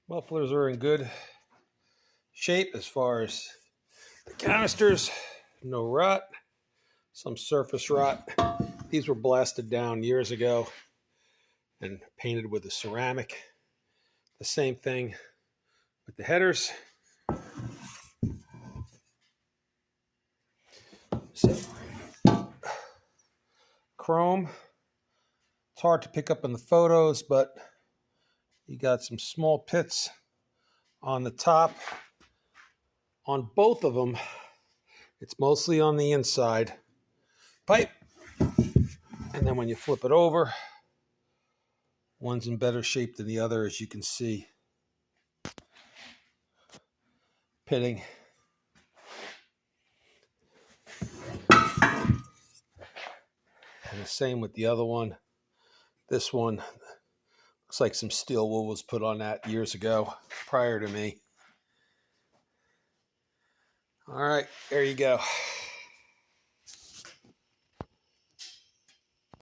Mufflers are in good shape as far as the canisters. No rot. Some surface rot. These were blasted down years ago and painted with a ceramic. The same thing with the headers. So, chrome. It's hard to pick up in the photos, but you got some small pits on the top. On both of them, it's mostly on the inside pipe. And then when you flip it over, one's in better shape than the other, as you can see. Pitting. And the same with the other one. This one looks like some steel wool was put on that years ago, prior to me. All right, there you go.